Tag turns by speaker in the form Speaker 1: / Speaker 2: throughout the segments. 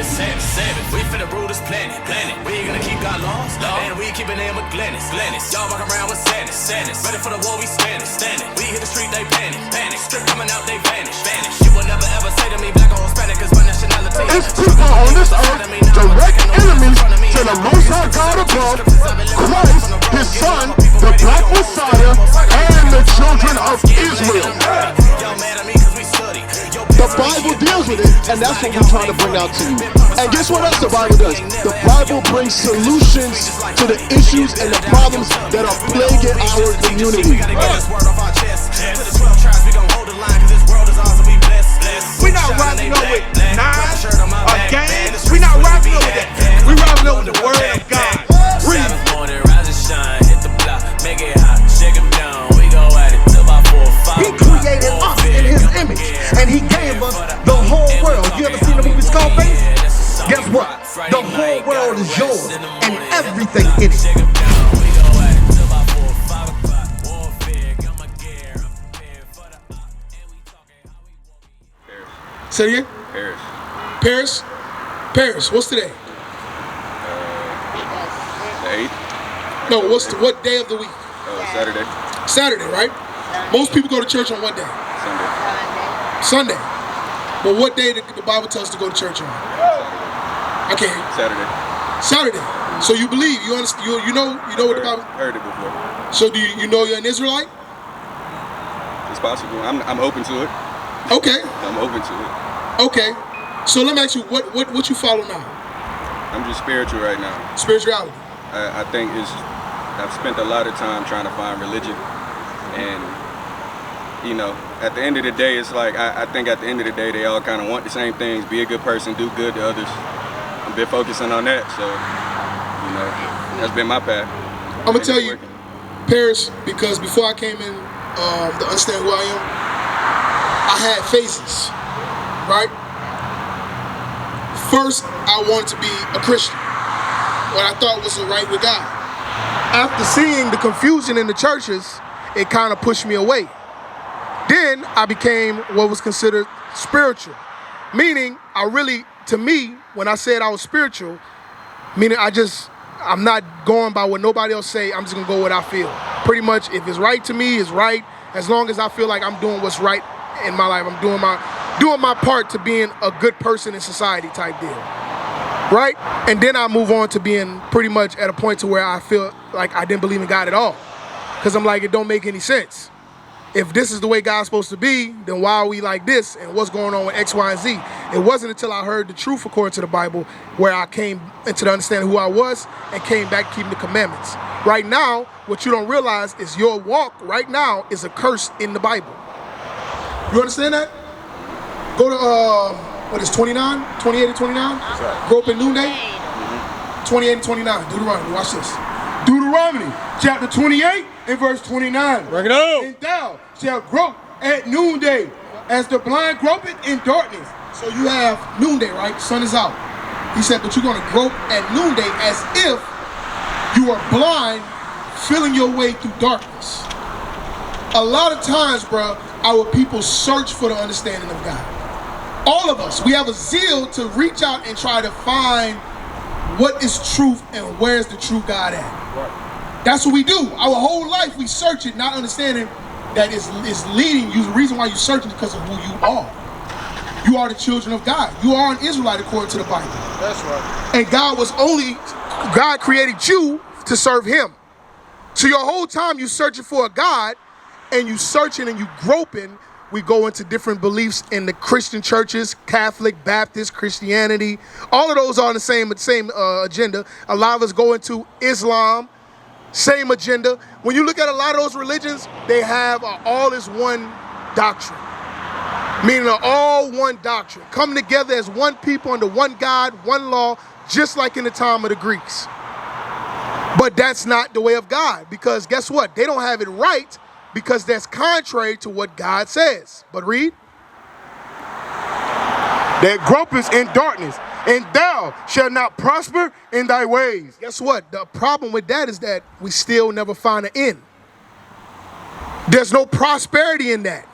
Speaker 1: is savage. We finna rule this planet. We ain't gonna keep God laws, and we keepin' them with Glennis. Y'all walk around with sadness. Ready for the war, we standing. We hit the street, they panic. Strip coming out, they vanish. You will never ever say to me black or Hispanic, cause my nationality.
Speaker 2: It's people on this earth, direct enemies to the Most High God above, Christ, His Son, the Black Messiah, and the children of Israel. The Bible deals with it, and that's what we're trying to bring out to you. And guess what else the Bible does? The Bible brings solutions to the issues and the problems that are plaguing our community.
Speaker 3: We're not rising up with knives or gangs. We're not rising up with that. We're rising up with the word of God. Read. He created us in His image, and He gave us the whole world. You ever seen the movie Scarface? Guess what? The whole world is yours, and everything in it.
Speaker 4: Say it again? Paris. What's today?
Speaker 5: The 8th.
Speaker 4: No, what day of the week? Saturday, right? Most people go to church on what day? Sunday. But what day did the Bible tell us to go to church on? Okay. Saturday. So you believe? You understand? You know what the Bible?
Speaker 5: Heard it before.
Speaker 4: So do you know you're an Israelite?
Speaker 5: It's possible. I'm open to it.
Speaker 4: Okay.
Speaker 5: I'm open to it.
Speaker 4: Okay. So let me ask you, what you follow now?
Speaker 5: I'm just spiritual right now.
Speaker 4: Spirituality.
Speaker 5: I think I've spent a lot of time trying to find religion, and at the end of the day, it's like I think at the end of the day, they all kind of want the same things: be a good person, do good to others. I've been focusing on that, so that's been my path.
Speaker 4: I'm gonna tell you, Paris, because before I came in to understand who I am, I had phases, right? First, I wanted to be a Christian, what I thought was right with God. After seeing the confusion in the churches, it kind of pushed me away. Then I became what was considered spiritual, meaning to me, when I said I was spiritual, meaning I'm not going by what nobody else say, I'm just gonna go what I feel. Pretty much, if it's right to me, it's right. As long as I feel like I'm doing what's right in my life, I'm doing my part to being a good person in society type deal, right? And then I move on to being pretty much at a point to where I feel like I didn't believe in God at all. Because I'm like, it don't make any sense. If this is the way God's supposed to be, then why are we like this? And what's going on with X, Y, and Z? It wasn't until I heard the truth according to the Bible where I came into the understanding who I was and came back keeping the commandments. Right now, what you don't realize is your walk right now is a curse in the Bible. You understand that? Go to 29, 28 and 29? Right. Grow up in noonday? 28 and 29, Deuteronomy, watch this.
Speaker 3: Deuteronomy, chapter 28 and verse 29.
Speaker 4: Bring it up.
Speaker 3: And thou shalt grope at noonday, as the blind gropeth in darkness.
Speaker 4: So you have noonday, right? Sun is out. He said, but you're going to grope at noonday as if you are blind, feeling your way through darkness. A lot of times, bro, our people search for the understanding of God. All of us, we have a zeal to reach out and try to find what is truth and where's the true God at. Right. That's what we do. Our whole life we search it, not understanding that it's leading you. The reason why you search is because of who you are. You are the children of God. You are an Israelite according to the Bible.
Speaker 3: That's right.
Speaker 4: And God created you to serve Him. So your whole time you searching for a God, and you searching and you groping. We go into different beliefs in the Christian churches, Catholic, Baptist, Christianity. All of those are on the same agenda. A lot of us go into Islam, same agenda. When you look at a lot of those religions, they have all is one doctrine. Meaning an all one doctrine. Come together as one people under one God, one law, just like in the time of the Greeks. But that's not the way of God, because guess what? They don't have it right, because that's contrary to what God says. But read.
Speaker 3: That gropest in darkness, and thou shalt not prosper in thy ways.
Speaker 4: Guess what? The problem with that is that we still never find an end. There's no prosperity in that.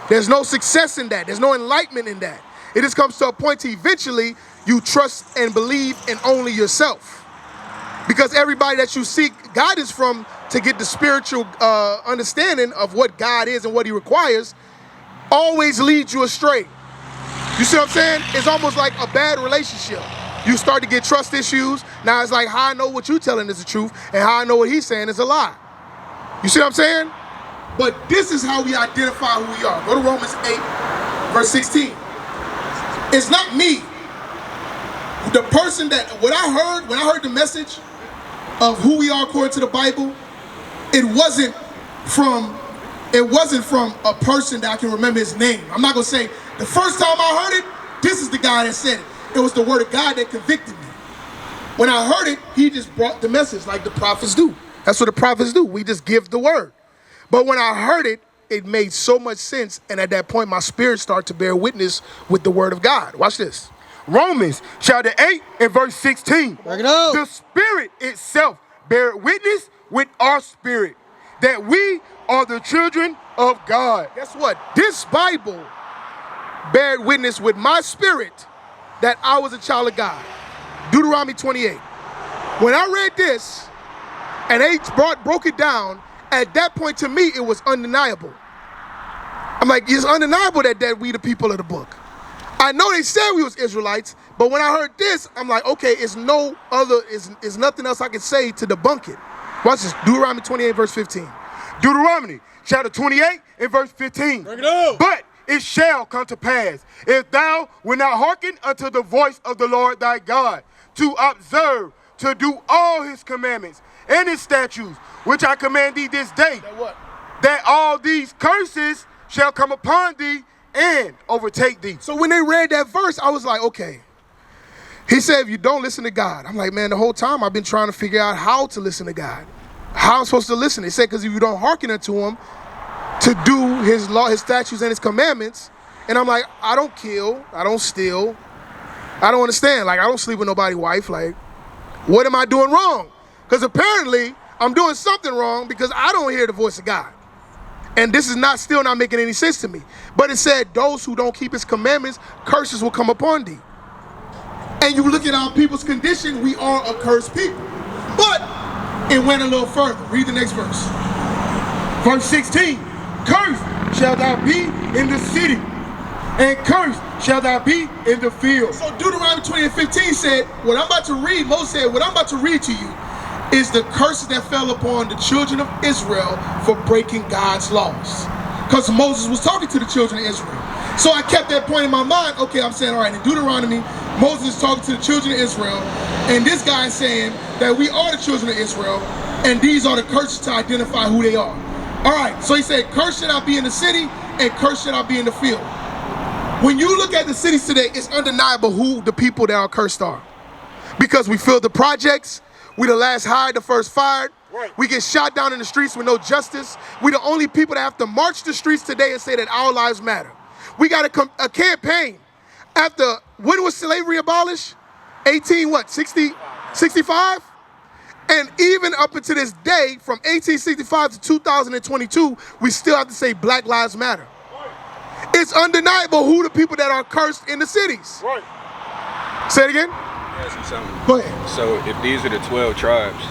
Speaker 4: There's no success in that. There's no enlightenment in that. It just comes to a point to eventually you trust and believe in only yourself. Because everybody that you seek guidance from to get the spiritual understanding of what God is and what he requires always leads you astray. You see what I'm saying? It's almost like a bad relationship. You start to get trust issues. Now it's like how I know what you're telling is the truth and how I know what he's saying is a lie. You see what I'm saying? But this is how we identify who we are. Go to Romans 8, verse 16. It's not me. The person that, when I heard the message of who we are according to the Bible, it wasn't from a person that I can remember his name. I'm not gonna say, the first time I heard it, this is the guy that said it. It was the word of God that convicted me. When I heard it, he just brought the message like the prophets do. That's what the prophets do. We just give the word. But when I heard it, it made so much sense. And at that point, my spirit started to bear witness with the word of God. Watch this.
Speaker 6: Romans chapter 8 and verse 16.
Speaker 3: Break it up.
Speaker 6: The Spirit itself bear witness with our spirit that we are the children of God.
Speaker 4: Guess what? This Bible bear witness with my spirit that I was a child of God. Deuteronomy 28. When I read this and they broke it down, at that point to me, it was undeniable. I'm like, it's undeniable that we the people of the book. I know they said we was Israelites, but when I heard this, I'm like, okay, it's nothing else I can say to debunk it. Watch this, Deuteronomy 28, verse 15.
Speaker 6: Deuteronomy chapter 28 and verse 15.
Speaker 3: Break it up.
Speaker 6: But it shall come to pass, if thou wilt not hearken unto the voice of the Lord thy God, to observe, to do all his commandments and his statutes, which I command thee this day, that all these curses shall come upon thee and overtake thee.
Speaker 4: So when they read that verse, I was like, okay. He said, if you don't listen to God. I'm like, man, the whole time I've been trying to figure out how to listen to God. How I'm supposed to listen. They said, because if you don't hearken unto him to do his law, his statutes, and his commandments. And I'm like, I don't kill. I don't steal. I don't understand. Like, I don't sleep with nobody's wife. Like, what am I doing wrong? Because apparently I'm doing something wrong because I don't hear the voice of God. And this is still not making any sense to me. But it said, those who don't keep his commandments, curses will come upon thee. And you look at our people's condition, we are a cursed people. But it went a little further. Read the next verse.
Speaker 6: Verse 16, cursed shall thou be in the city, and cursed shall thou be in the field.
Speaker 4: So Deuteronomy 20:15 said, what I'm about to read, Moses said, what I'm about to read to you is the curses that fell upon the children of Israel for breaking God's laws. Because Moses was talking to the children of Israel. So I kept that point in my mind. Okay, I'm saying, all right, in Deuteronomy, Moses is talking to the children of Israel, and this guy is saying that we are the children of Israel, and these are the curses to identify who they are. All right, so he said, cursed should I be in the city, and cursed should I be in the field. When you look at the cities today, it's undeniable who the people that are cursed are. Because we fill the projects, we the last hired, the first fired. Right. We get shot down in the streets with no justice. We the only people that have to march the streets today and say that our lives matter. We got a campaign. After, when was slavery abolished? 65? And even up until this day, from 1865 to 2022, we still have to say Black Lives Matter. It's undeniable who the people that are cursed in the cities.
Speaker 6: Right.
Speaker 4: Say it again.
Speaker 5: Ask you something.
Speaker 4: Go ahead.
Speaker 5: So if these are the 12 tribes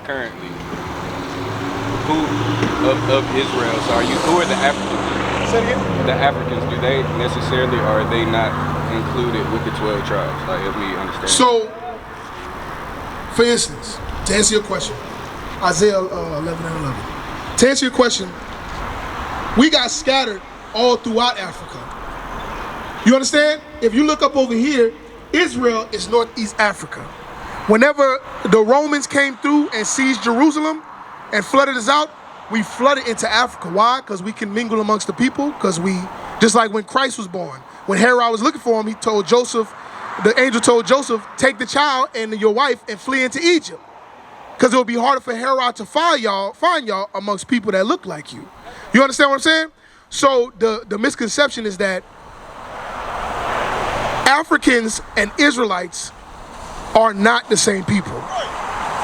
Speaker 5: currently, who of Israel, so who are the Africans?
Speaker 4: Say it again.
Speaker 5: The Africans, do they necessarily, or are they not included with the 12 tribes? Like, help me understand.
Speaker 4: So, for instance, to answer your question, Isaiah 11 and 11. To answer your question, we got scattered all throughout Africa. You understand? If you look up over here, Israel is Northeast Africa. Whenever the Romans came through and seized Jerusalem and flooded us out, we flooded into Africa. Why? Because we can mingle amongst the people. Because just like when Christ was born, when Herod was looking for him, he told Joseph, the angel told Joseph, take the child and your wife and flee into Egypt. Because it would be harder for Herod to find y'all amongst people that look like you. You understand what I'm saying? So the misconception is that Africans and Israelites are not the same people.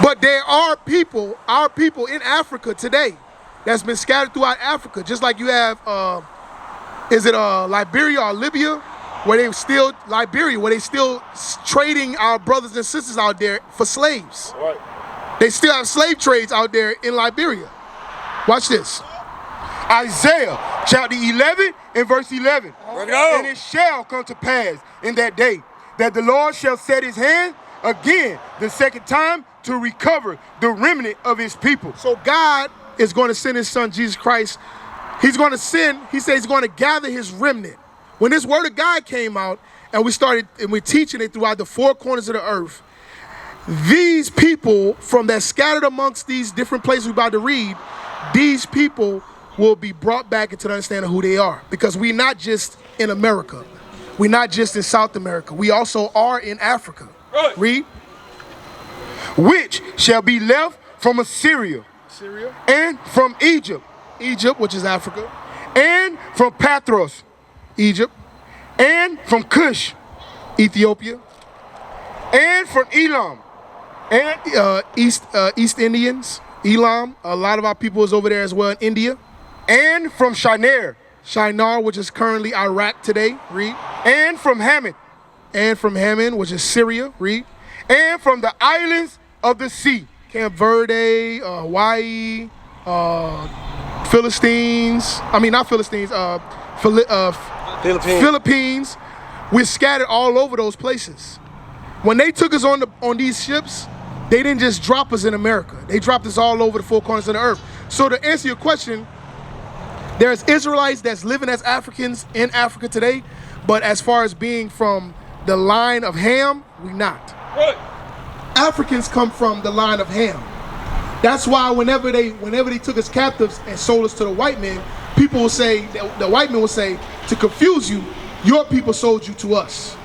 Speaker 4: But there are people, our people in Africa today, that's been scattered throughout Africa. Just like you have, is it Liberia or Libya? where they still, Liberia, where they still trading our brothers and sisters out there for slaves.
Speaker 6: Right.
Speaker 4: They still have slave trades out there in Liberia. Watch this.
Speaker 6: Isaiah chapter 11 and verse 11.
Speaker 1: Bring it on.
Speaker 6: And it shall come to pass in that day that the Lord shall set his hand again the second time to recover the remnant of his people.
Speaker 4: So God is going to send his son, Jesus Christ. He's going to send, he says he's going to gather his remnant. When this word of God came out and we're teaching it throughout the four corners of the earth, these people from that scattered amongst these different places we're about to read, these people will be brought back into the understanding of who they are. Because we're not just in America. We're not just in South America. We also are in Africa.
Speaker 6: Right.
Speaker 4: Read.
Speaker 6: Which shall be left from Assyria and from Egypt,
Speaker 4: which is Africa.
Speaker 6: and from Pathros,
Speaker 4: Egypt.
Speaker 6: and from Cush,
Speaker 4: Ethiopia.
Speaker 6: and from Elam, and
Speaker 4: East Indians. Elam. A lot of our people is over there as well in India.
Speaker 6: and from Shinar,
Speaker 4: Shinar, which is currently Iraq today. Read.
Speaker 6: and from Hamath,
Speaker 4: And from Haman, which is Syria. Read.
Speaker 6: and from the islands of the sea.
Speaker 4: Camp Verde, Hawaii, Philistines. I mean, not Philistines. Philippines. We're scattered all over those places. When they took us on these ships, they didn't just drop us in America. They dropped us all over the four corners of the earth. So to answer your question, there's Israelites that's living as Africans in Africa today, but as far as being from the line of Ham, we not.
Speaker 6: Right.
Speaker 4: Africans come from the line of Ham. That's why whenever they took us captives and sold us to the white men, people will say, the white men will say, to confuse you, your people sold you to us.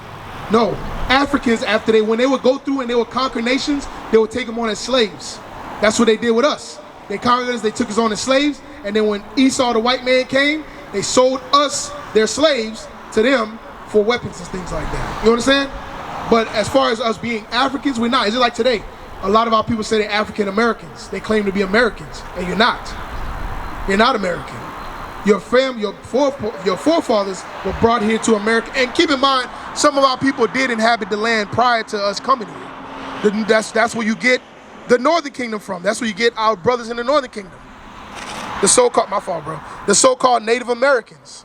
Speaker 4: No, Africans, when they would go through and they would conquer nations, they would take them on as slaves. That's what they did with us. They conquered us, they took us on as slaves, and then when Esau, the white man, came, they sold us, their slaves, to them for weapons and things like that. You understand? But as far as us being Africans, we're not. It's just like today. A lot of our people say they're African Americans. They claim to be Americans, and you're not. You're not American. Your forefathers were brought here to America. And keep in mind, some of our people did inhabit the land prior to us coming here. That's where you get the Northern Kingdom from. That's where you get our brothers in the Northern Kingdom. The so-called Native Americans.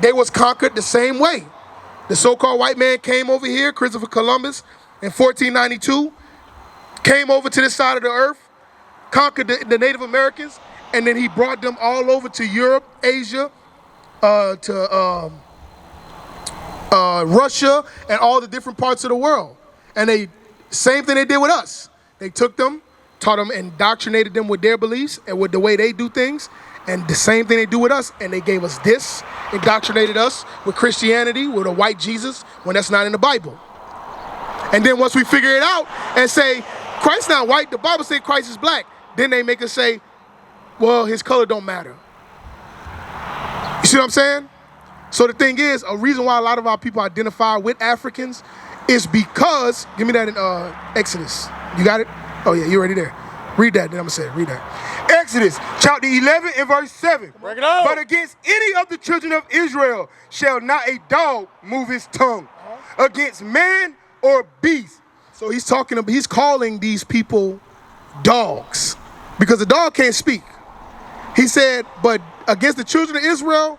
Speaker 4: They was conquered the same way. The so-called white man came over here, Christopher Columbus, in 1492, came over to this side of the earth, conquered the Native Americans, and then he brought them all over to Europe, Asia, to Russia, and all the different parts of the world. And same thing they did with us. They took them, taught them, indoctrinated them with their beliefs and with the way they do things. And the same thing they do with us, and they gave us this, indoctrinated us with Christianity, with a white Jesus, when that's not in the Bible. And then once we figure it out and say, Christ's not white, the Bible says Christ is black, then they make us say, well, his color don't matter. You see what I'm saying? So the thing is, a reason why a lot of our people identify with Africans is because, give me that in Exodus. You got it? Oh yeah, you're already there. Read that, then I'm gonna say it. Read that.
Speaker 6: Exodus chapter 11 and verse 7.
Speaker 1: Bring it on.
Speaker 6: But against any of the children of Israel shall not a dog move his tongue against man or beast.
Speaker 4: So he's calling these people dogs because the dog can't speak. He said, but against the children of Israel,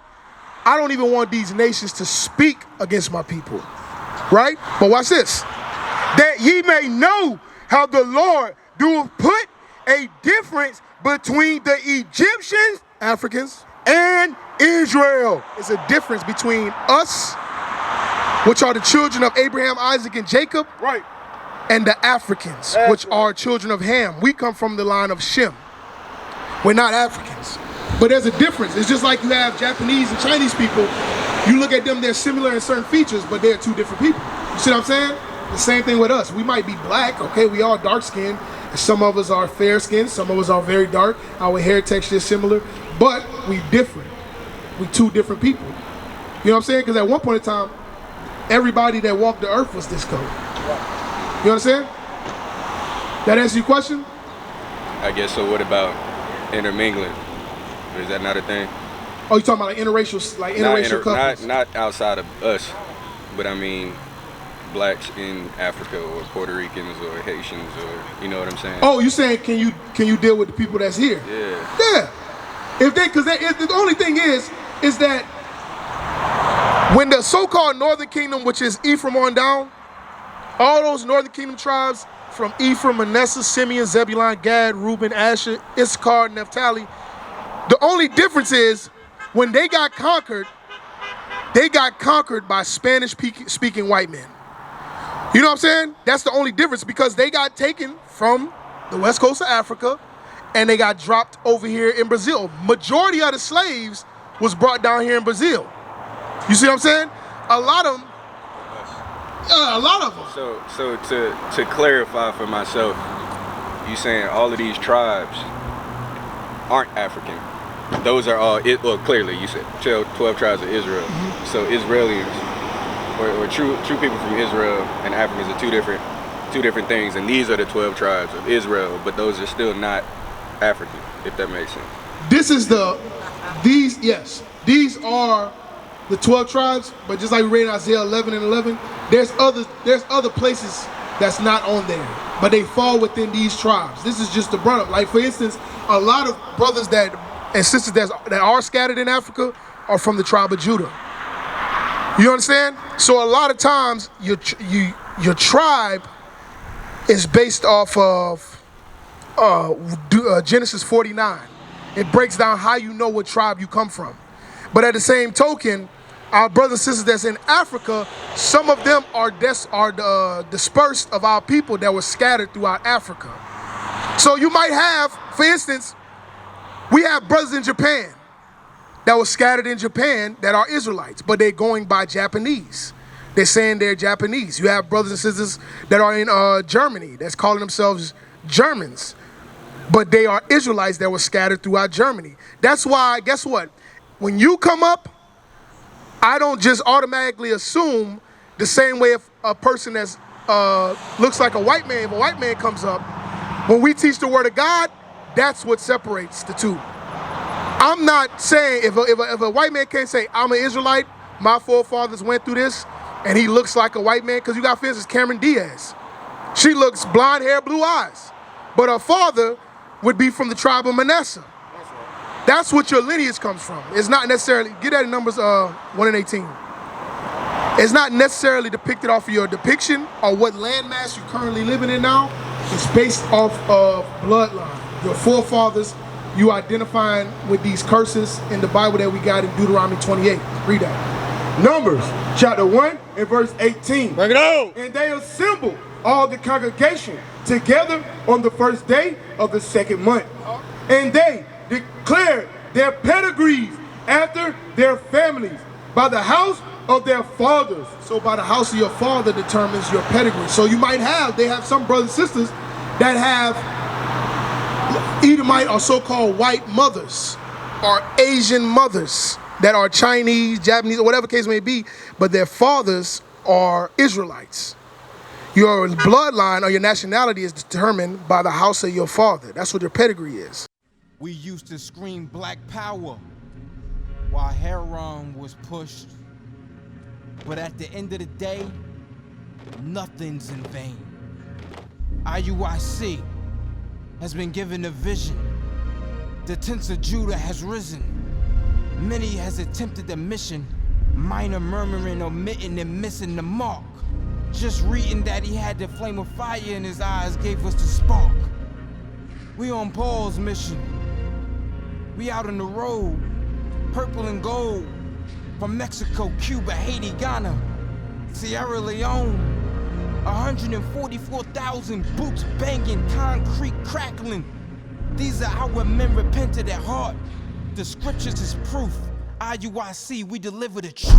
Speaker 4: I don't even want these nations to speak against my people. Right? But watch this.
Speaker 6: That ye may know how the Lord doeth put a difference between the Egyptians,
Speaker 4: Africans,
Speaker 6: and Israel.
Speaker 4: It's a difference between us, which are the children of Abraham, Isaac, and Jacob,
Speaker 6: Right.
Speaker 4: and the Africans, which are children of Ham. We come from the line of Shem. We're not Africans. But there's a difference. It's just like you have Japanese and Chinese people. You look at them, they're similar in certain features, but they're two different people. You see what I'm saying? The same thing with us. We might be black, okay? We are dark-skinned. Some of us are fair-skinned. Some of us are very dark. Our hair texture is similar, but we different. We two different people. You know what I'm saying? Because at one point in time, everybody that walked the earth was this color. You understand? That answer your question?
Speaker 5: I guess so. What about intermingling? Is that not a thing?
Speaker 4: Oh, you talking about like interracial
Speaker 5: Not
Speaker 4: couples?
Speaker 5: not outside of us. but I mean blacks in Africa or Puerto Ricans or Haitians or, you know what I'm saying?
Speaker 4: Oh, you saying can you deal with the people that's here?
Speaker 5: Yeah.
Speaker 4: Yeah. If the only thing is that when the so-called Northern Kingdom, which is Ephraim on down, all those Northern Kingdom tribes from Ephraim, Manasseh, Simeon, Zebulun, Gad, Reuben, Asher, Issachar, Naphtali, the only difference is when they got conquered by Spanish-speaking white men. You know what I'm saying? That's the only difference, because they got taken from the west coast of Africa and they got dropped over here in Brazil. Majority of the slaves was brought down here in Brazil. You see what I'm saying? A lot of them.
Speaker 5: So to clarify for myself, you saying all of these tribes aren't African. Those are all, well, clearly you said 12 tribes of Israel. Mm-hmm. So Israelis or true people from Israel and Africans are two different things, and these are the 12 tribes of Israel, but those are still not African, if that makes sense. These are the 12 tribes, but just like we read in Isaiah 11 and 11, there's other places that's not on there, but they fall within these tribes. This is just the brunt of, like, for instance, a lot of brothers and sisters that are scattered in Africa are from the tribe of Judah. You understand? So a lot of times your tribe is based off of Genesis 49. It breaks down how you know what tribe you come from. But at the same token, our brothers and sisters that's in Africa, some of them are dispersed of our people that were scattered throughout Africa. So you might have, for instance, we have brothers in Japan that were scattered in Japan that are Israelites, but they're going by Japanese. They're saying they're Japanese. You have brothers and sisters that are in Germany that's calling themselves Germans, but they are Israelites that were scattered throughout Germany. That's why, guess what? When you come up, I don't just automatically assume the same way if a person that's looks like a white man, if a white man comes up, when we teach the word of God, that's what separates the two. I'm not saying if a white man can't say, I'm an Israelite, my forefathers went through this, and he looks like a white man, because you got, for instance, Cameron Diaz. She looks blonde hair, blue eyes, but her father would be from the tribe of Manasseh. That's what your lineage comes from. It's not necessarily, get that in Numbers 1 and 18. It's not necessarily depicted off of your depiction or what landmass you're currently living in now. It's based off of bloodline. Your forefathers, you identifying with these curses in the Bible that we got in Deuteronomy 28. Read that.
Speaker 6: Numbers chapter 1 and verse 18.
Speaker 2: Bring it on.
Speaker 6: And they assembled all the congregation together on the first day of the second month. And they declared their pedigrees after their families by the house of their fathers.
Speaker 4: So by the house of your father determines your pedigree. So you might they have some brothers and sisters that have Edomite or so-called white mothers or Asian mothers that are Chinese, Japanese, or whatever case may be, but their fathers are Israelites. Your bloodline or your nationality is determined by the house of your father. That's what your pedigree is.
Speaker 7: We used to scream black power while Heron was pushed. But at the end of the day, nothing's in vain. IUIC has been given a vision. The tents of Judah has risen. Many has attempted the mission, minor murmuring, omitting, and missing the mark. Just reading that he had the flame of fire in his eyes gave us the spark. We on Paul's mission. We out on the road, purple and gold, from Mexico, Cuba, Haiti, Ghana, Sierra Leone. 144,000 boots banging, concrete crackling. These are our men repented at heart. The scriptures is proof. IUIC, we deliver the truth.